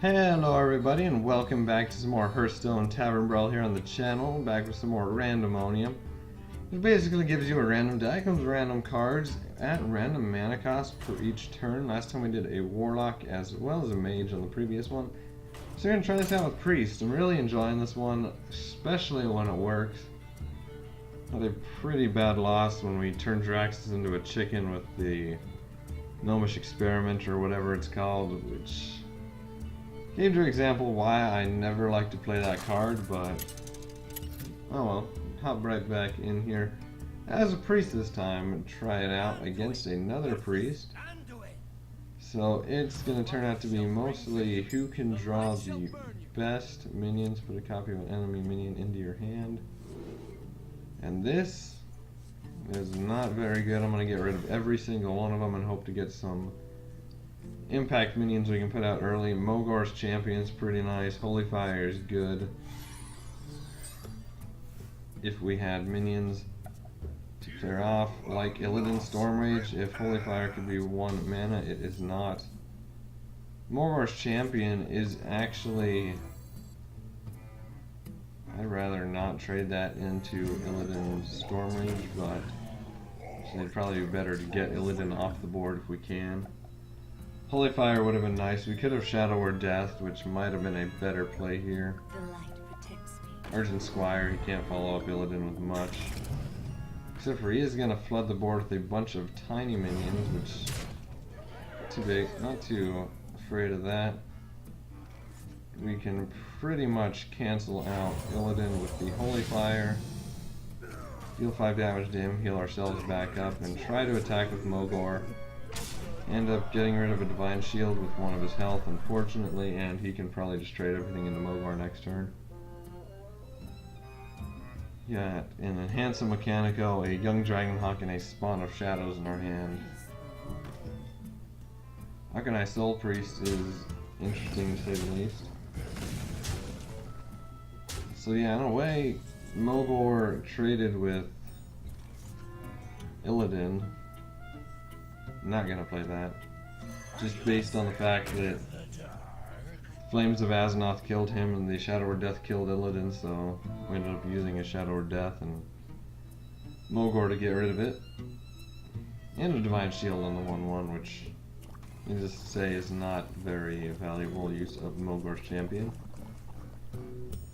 Hello everybody and welcome back to some more Hearthstone Tavern Brawl here on the channel. Back with some more Randomonium. It basically gives you a random deck, comes with random cards at random mana cost per each turn. Last time we did a Warlock as well as a Mage on the previous one. So we're going to try this out with Priest. I'm really enjoying this one, especially when it works. Had a pretty bad loss when we turned Draxus into a chicken with the Gnomish Experiment or whatever it's called, which gave you an example why I never like to play that card, but oh well. Hop right back in here as a priest this time and try it out against another priest. So it's going to turn out to be mostly who can draw the best minions, put a copy of an enemy minion into your hand. And this is not very good. I'm going to get rid of every single one of them and hope to get some impact minions we can put out early. Mogor's Champion's pretty nice. Holy Fire is good. If we had minions to clear off, like Illidan Stormrage, if Holy Fire could be 1 mana, it is not. Mogor's Champion is actually... I'd rather not trade that into Illidan Stormrage, but it'd probably be better to get Illidan off the board if we can. Holy Fire would have been nice. We could have Shadow or Death, which might have been a better play here. Urgent Squire, he can't follow up Illidan with much. Except for he is going to flood the board with a bunch of tiny minions, which... too big, not too afraid of that. We can pretty much cancel out Illidan with the Holy Fire. Deal 5 damage to him, heal ourselves back up, and try to attack with Mogor. End up getting rid of a Divine Shield with 1 of his health, unfortunately, and he can probably just trade everything into Mogor next turn. Yeah, and a Handsome Mechanico, a Young Dragonhawk, and a Spawn of Shadows in our hand. Arcanine Soul Priest is interesting to say the least. So yeah, in a way, Mogor traded with Illidan. Not gonna play that. Just based on the fact that Flames of Azeroth killed him and the Shadow or Death killed Illidan, so we ended up using a Shadow or Death and Mogor to get rid of it. And a Divine Shield on the 1/1, which needless to say is not very valuable use of Mogor's Champion.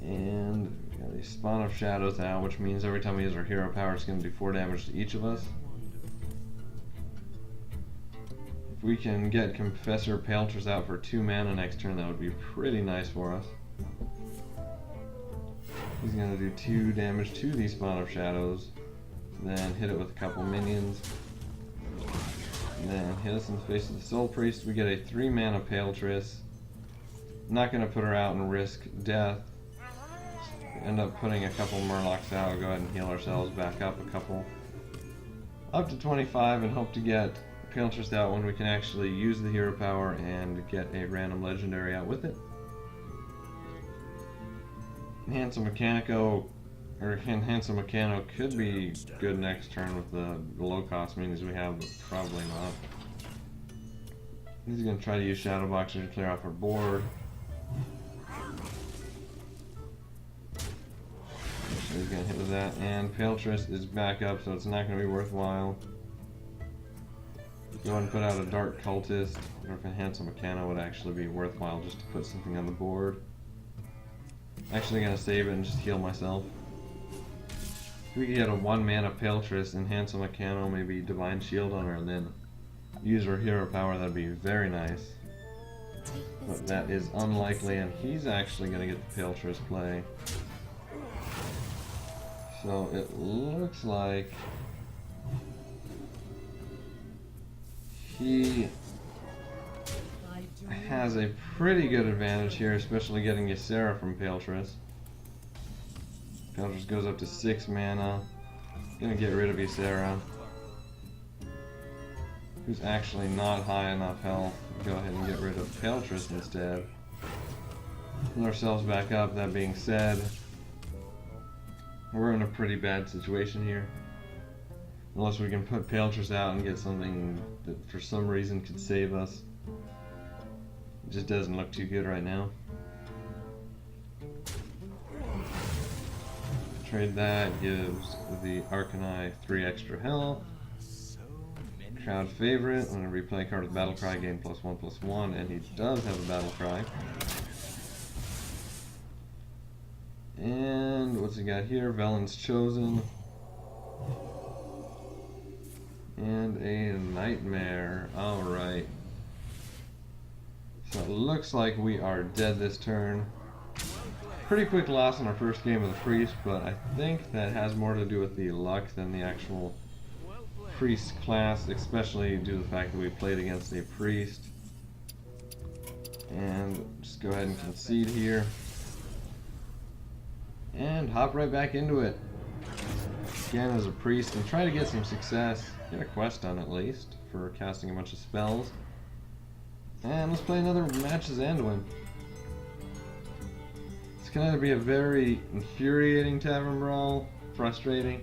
And we got a Spawn of Shadows out, which means every time we use our hero power it's going to do 4 damage to each of us. If we can get Confessor Paltress out for 2 mana next turn, that would be pretty nice for us. He's going to do 2 damage to the Spawn of Shadows, then hit it with a couple minions, and then hit us in the face of the Soul Priest. We get a 3 mana Paltress. Not going to put her out and risk death. End up putting a couple Murlocs out. We'll go ahead and heal ourselves back up a couple. Up to 25 and hope to get Paltress out when we can actually use the hero power and get a random legendary out with it. Handsome Mechanico, or Handsome Mechano could be good next turn with the low cost minions we have, but probably not. He's going to try to use Shadow Boxer to clear off our board. So he's going to hit with that, and Paltress is back up, so it's not going to be worthwhile. Go ahead and put out a Dark Cultist, or if a Handsome Mechano would actually be worthwhile just to put something on the board. Actually going to save it and just heal myself. If we could get a 1 mana Paltress and Handsome Mechano, maybe Divine Shield on her, and then use her hero power, that'd be very nice. But that is unlikely, and he's actually going to get the Paltress play. So it looks like he has a pretty good advantage here, especially getting Ysera from Paltress. Paltress goes up to 6 mana. Gonna get rid of Ysera, who's actually not high enough health. Go ahead and get rid of Paltress instead. Pull ourselves back up. That being said, we're in a pretty bad situation here. Unless we can put Paltress out and get something that for some reason could save us. It just doesn't look too good right now. Trade that, gives the Arcanine 3 extra health. Crowd favorite, I'm going to replay card with Battle Cry, gain +1/+1, and he does have a Battle Cry. And what's he got here? Velen's Chosen. And a Nightmare. Alright. So it looks like we are dead this turn. Pretty quick loss in our first game of the Priest, but I think that has more to do with the luck than the actual Priest class, especially due to the fact that we played against a Priest. And just go ahead and concede here. And hop right back into it. Again as a Priest and try to get some success. Get a quest done at least for casting a bunch of spells. And let's play another match as Anduin. It's going to either be a very infuriating Tavern Brawl, frustrating,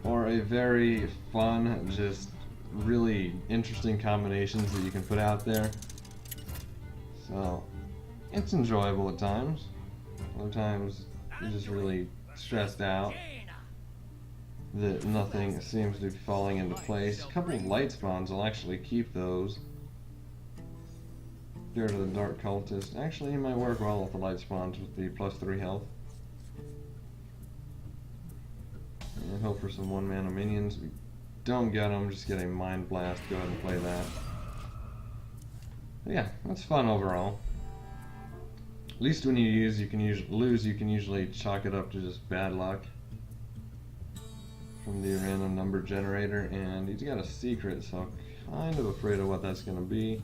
or a very fun, just really interesting combinations that you can put out there. So, it's enjoyable at times. Other times, you're just really stressed out that nothing seems to be falling into place. A couple of light spawns, I'll actually keep those. Go to the Dark Cultist. Actually, it might work well with the light spawns with the +3 health. And hope for some 1-mana minions. We don't get them, just get a Mind Blast. Go ahead and play that. But yeah, that's fun overall. At least when you lose, you can usually chalk it up to just bad luck from the random number generator. And he's got a secret, so I'm kind of afraid of what that's going to be.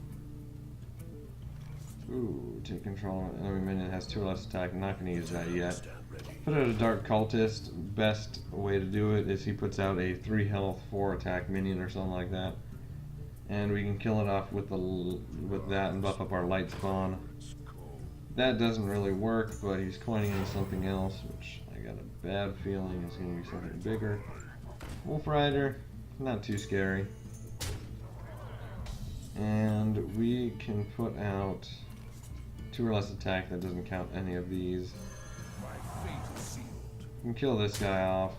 Ooh, take control of an enemy minion that has 2 or less attack. I'm not going to use that yet. Put out a Dark Cultist. Best way to do it is he puts out a 3 health, 4 attack minion or something like that. And we can kill it off with that and buff up our light spawn. That doesn't really work, but he's coining in something else, which I got a bad feeling is going to be something bigger. Wolf Rider, not too scary. And we can put out 2 or less attack. That doesn't count any of these. We can kill this guy off.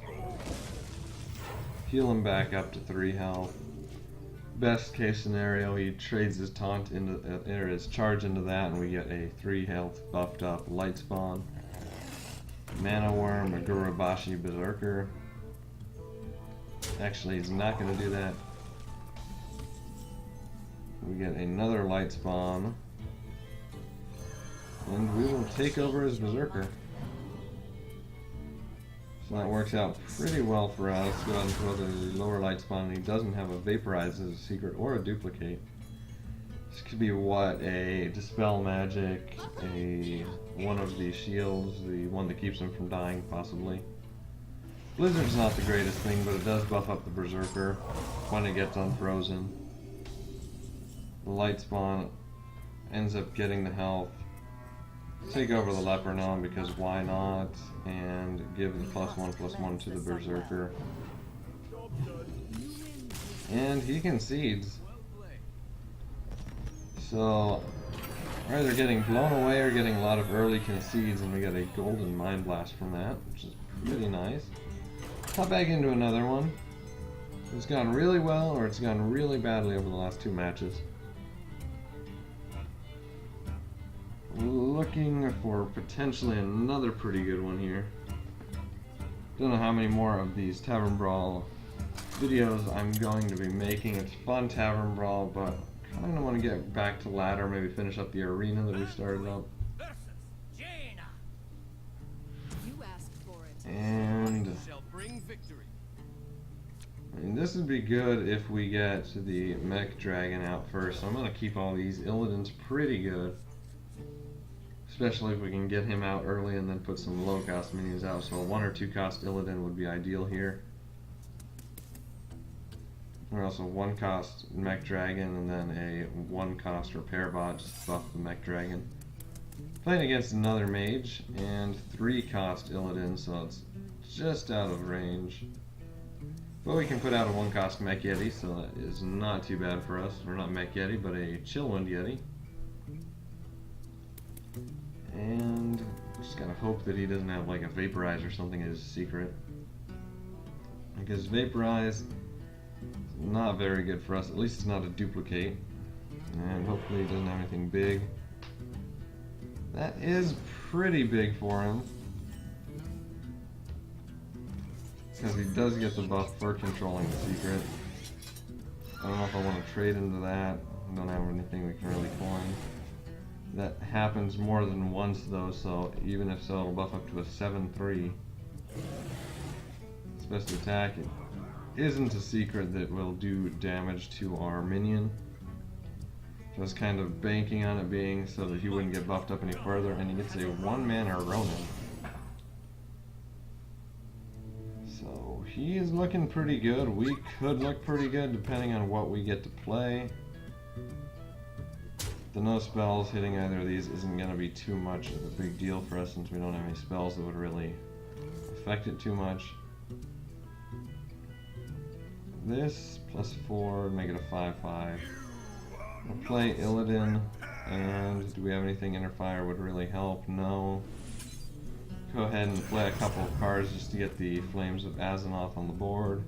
Heal him back up to 3 health. Best case scenario, he trades his taunt into or his charge into that, and we get a 3 health buffed up light spawn. Mana Worm, a Gurubashi Berserker. Actually, he's not going to do that. We get another light spawn, and we will take over his Berserker. So that works out pretty well for us. Go ahead and throw the lower light spawn, and he doesn't have a Vaporize as a secret or a duplicate. This could be what? A Dispel Magic, one of the shields, the one that keeps him from dying, possibly. Blizzard's not the greatest thing, but it does buff up the Berserker when it gets unfrozen. The light spawn ends up getting the health. Take over the Leper Gnome because why not? And give the +1/+1 to the Berserker. And he concedes. So, we're either getting blown away or getting a lot of early concedes, and we get a Golden Mind Blast from that, which is pretty nice. Hop back into another one. It's gone really well, or it's gone really badly over the last 2 matches. Looking for potentially another pretty good one here. Don't know how many more of these Tavern Brawl videos I'm going to be making. It's fun Tavern Brawl, but I kind of want to get back to ladder, maybe finish up the arena that we started up. And I mean, this would be good if we get the Mech Dragon out first. So I'm going to keep all these. Illidan's pretty good. Especially if we can get him out early and then put some low cost minions out. So a 1 or 2 cost Illidan would be ideal here. Or also 1 cost Mech Dragon and then a 1 cost Repair Bot, just buff the Mech Dragon. Playing against another mage and 3 cost Illidan, so it's just out of range. But we can put out a 1 cost Mech Yeti, so that is not too bad for us. Or not Mech Yeti, but a Chillwind Yeti. gotta hope that he doesn't have like a Vaporize or something as his secret. Because Vaporize is not very good for us, at least it's not a duplicate. And hopefully he doesn't have anything big. That is pretty big for him. Because he does get the buff for controlling the secret. I don't know if I want to trade into that. I don't have anything we can really coin. That happens more than once though, so even if so, it'll buff up to a 7-3. Special attack. It isn't a secret that will do damage to our minion. Just kind of banking on it being so that he wouldn't get buffed up any further, and he gets a 1-mana Ronin. So he is looking pretty good. We could look pretty good depending on what we get to play. The no spells hitting either of these isn't going to be too much of a big deal for us since we don't have any spells that would really affect it too much. This +4, make it a 5-5. We'll play Illidan, and do we have anything Interfire would really help? No. Go ahead and play a couple of cards just to get the Flames of Azzinoth on the board.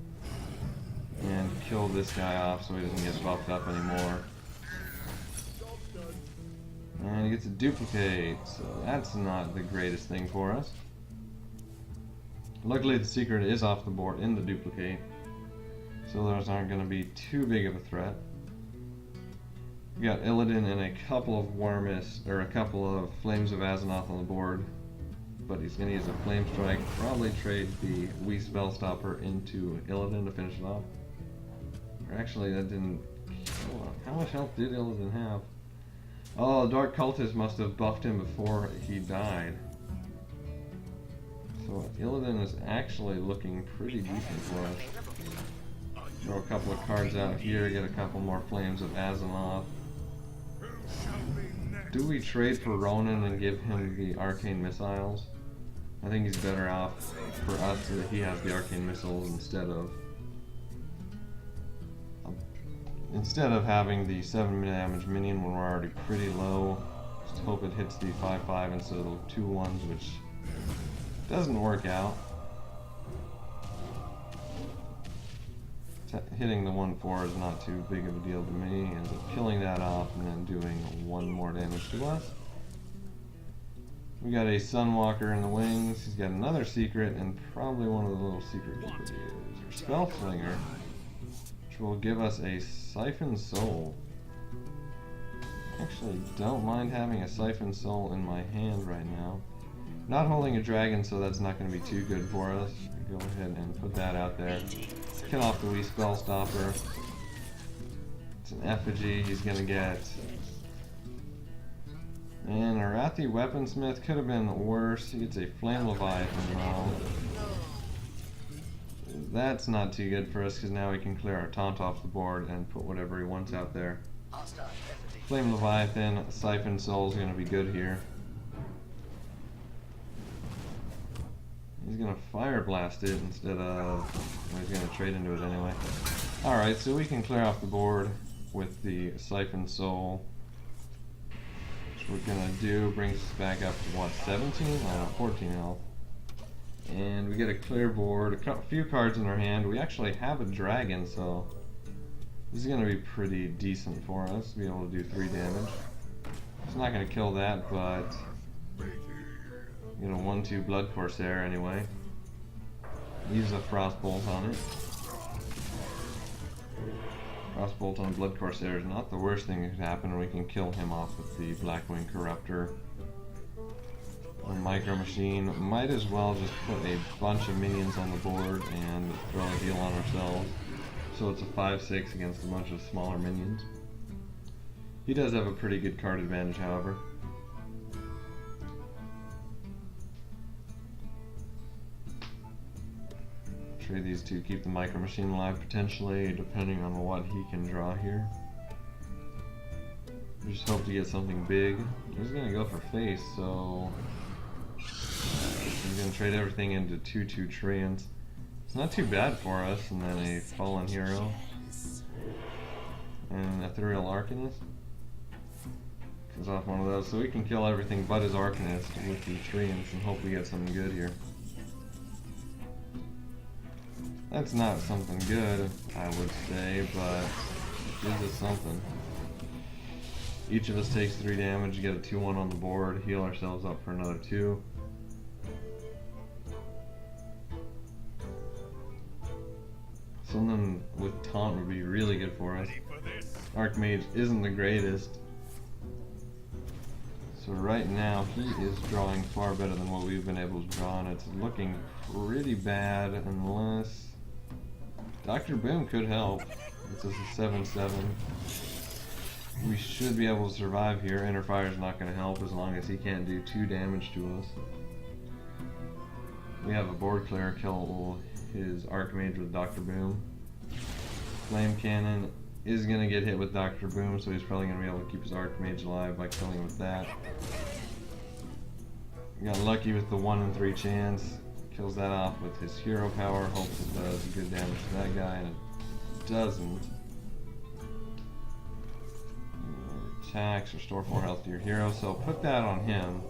And kill this guy off so he doesn't get buffed up anymore. And he gets a duplicate, so that's not the greatest thing for us. Luckily the secret is off the board in the duplicate, so those aren't going to be too big of a threat. We got Illidan and a couple of Warmist, or a couple of Flames of Azzinoth on the board, but he's going to use a Flame Strike, probably trade the Wii Spellstopper into Illidan to finish it off. Or actually that didn't... How much health did Illidan have? Oh, Dark Cultist must have buffed him before he died. So Illidan is actually looking pretty decent for us. Throw a couple of cards out here, get a couple more Flames of Azzinoth. Do we trade for Ronin and give him the Arcane Missiles? I think he's better off for us that he has the Arcane Missiles instead of having the 7 damage minion when we're already pretty low. Just hope it hits the 5-5 instead of the 2-1s, which doesn't work out. Hitting the 1-4 is not too big of a deal to me. Ends up killing that off and then doing 1 more damage to us. We got a Sunwalker in the wings. He's got another secret and probably one of the little secret abilities, or Spell Slinger, which will give us a Siphon Soul. Actually, don't mind having a Siphon Soul in my hand right now. Not holding a dragon, so that's not going to be too good for us. Go ahead and put that out there. Kill off the Wii Spellstopper. It's an effigy he's going to get. And Arathi Weaponsmith could have been worse. He gets a Flame Leviathan now. That's not too good for us because now we can clear our taunt off the board and put whatever he wants out there. Flame Leviathan, Siphon Soul is going to be good here. He's going to Fire Blast it instead of... Well, he's going to trade into it anyway. Alright, so we can clear off the board with the Siphon Soul. Which we're going to do brings us back up to what, 17? No, 14 health. And we get a clear board, a few cards in our hand. We actually have a dragon, so this is going to be pretty decent for us to be able to do 3 damage. It's not going to kill that, but... You know, 1-2 Blood Corsair anyway. Use a Frostbolt on it. Frostbolt on Blood Corsair is not the worst thing that could happen, and we can kill him off with the Blackwing Corruptor. A Micro Machine. Might as well just put a bunch of minions on the board and throw a heal on ourselves. So it's a 5-6 against a bunch of smaller minions. He does have a pretty good card advantage, however. Trade these two, keep the Micro Machine alive potentially, depending on what he can draw here. We just hope to get something big. He's gonna go for face, so he's gonna trade everything into 2/2 Treants. It's not too bad for us, and then a Fallen Hero and an Ethereal Arcanist. is off one of those, so we can kill everything but his Arcanist with the Treants and hope we get something good here. That's not something good, I would say, but it gives us something. Each of us takes 3 damage, get a 2-1 on the board, heal ourselves up for another 2. Something with Taunt would be really good for us. Archmage isn't the greatest. So right now he is drawing far better than what we've been able to draw, and it's looking pretty bad unless Dr. Boom could help. This is a 7/7. We should be able to survive here. Inner Fire's not going to help as long as he can't do 2 damage to us. We have a board clear, kill his Archmage with Dr. Boom. Flame Cannon is going to get hit with Dr. Boom, so he's probably going to be able to keep his Archmage alive by killing with that. We got lucky with the 1 in 3 chance. Kills that off with his hero power. Hopes it does good damage to that guy, and it doesn't. Attacks, restore 4 health to your hero, so put that on him.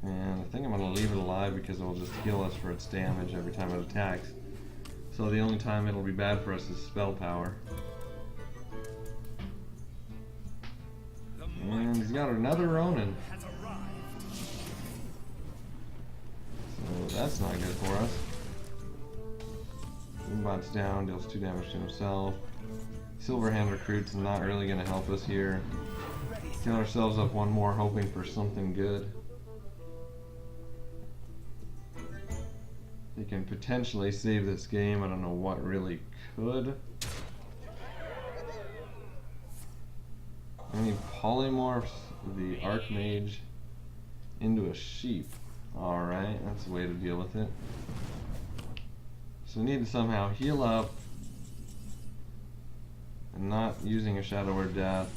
And I think I'm going to leave it alive because it will just heal us for its damage every time it attacks. So the only time it'll be bad for us is spell power. And he's got another Ronin. So that's not good for us. Bot's down, deals 2 damage to himself. Silverhand Recruit's not really going to help us here. Kill ourselves up 1 more, hoping for something good. He can potentially save this game. I don't know what really could. And he polymorphs the Archmage into a sheep. Alright, that's a way to deal with it. So we need to somehow heal up. And not using a Shadow or Death.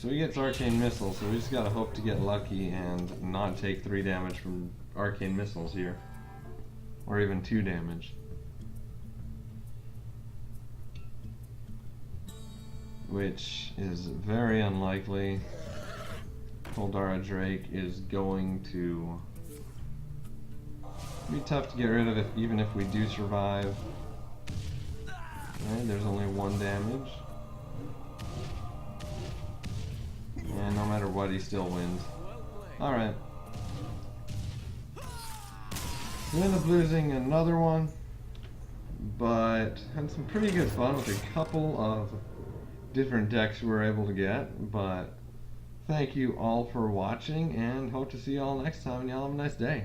So he gets Arcane Missile, so we just gotta hope to get lucky and not take 3 damage from Arcane Missiles here. Or even 2 damage. Which is very unlikely. Holdara Drake is going to be tough to get rid of even if we do survive. Okay, there's only 1 damage. And no matter what, he still wins. Alright. We end up losing another one, but had some pretty good fun with a couple of different decks we were able to get. But thank you all for watching, and hope to see you all next time, and y'all have a nice day.